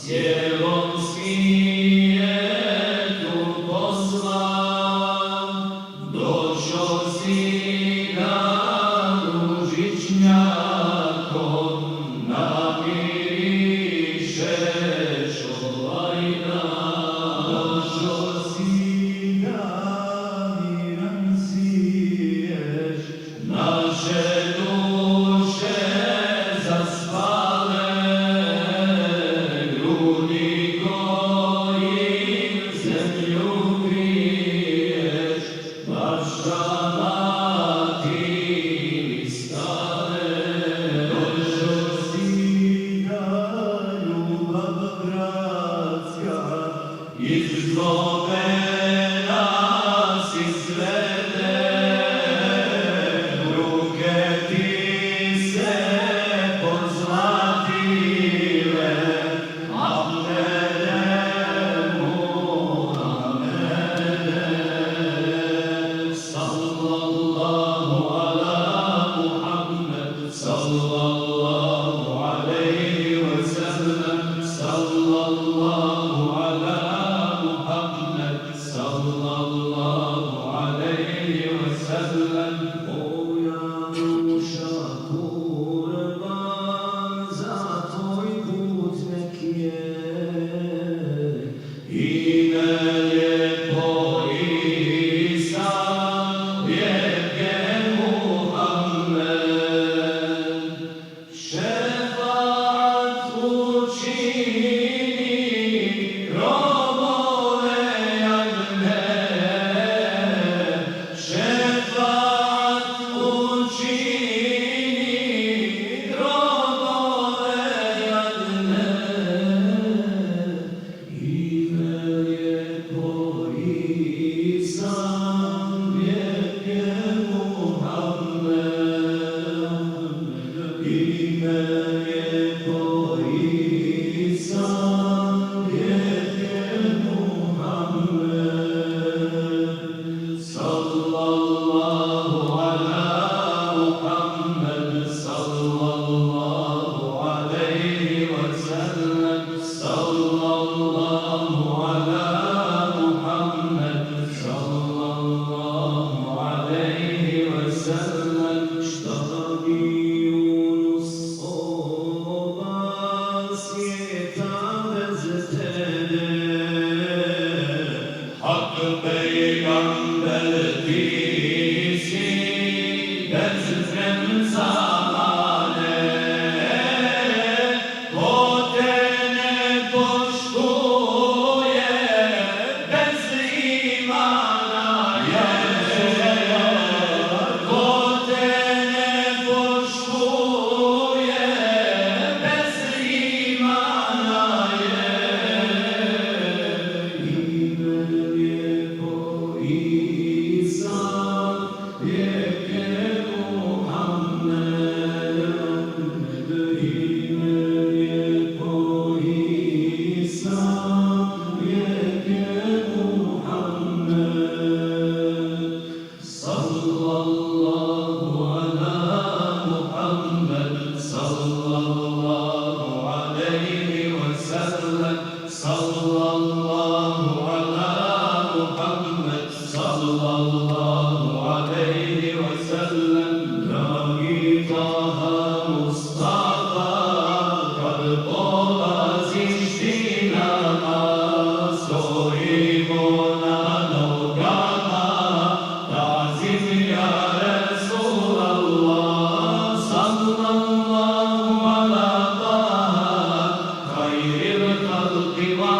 cijelom svijetu poslan, došo si dan ružičnjakom, namirišeš ovaj dan. Došo si dan i nam siješ naše duše zaspale, grudi kojim zemlju griješ, baštama ti stale. Došo si da ljubav bratska iz zlobe nas izvede, ruke ti se pozlatile, Ahmede Muhammede. Sallallahu ala Muhammed, sallallahu aleyhi ve sellem, sallallahu ala Muhammed, sallallahu aleyhi ve sellem. Uyanuşa kurban za tvoj put nek je i nelijepo i sam lijep je Muhammed. Šefaat učini robove jadne, šefaat učini robove jadne, i nelijepo i sam lijep je Muhammed. I nelijepo i sam lijep je Muhammed. Sallallahu ala Muhammed, sallallahu aleyhi ve sellem, sallallahu ala Muhammed, sallallahu aleyhi ve sellem. Šta bi Yunus oba svijeta bez tebe, Hak peygamber ti si, bezrem zamane, ko te ne poštuje, bez imana je. Ko te ne poštuje, bez imana je. I nelijepo i sam lijep je Muhammed. I nelijepo i sam lijep je Muhammed. Sallallahu ala Muhammed, sallallahu aleyhi ve sellem, sallallahu ala Muhammed, sallallahu aleyhi ve sellem. Dragi Taha Mustafa, kad polaziš ti namaz, stojimo na nogama, tazim ja Resulallah. Sallallahu ala Taha, khairil khalqi wa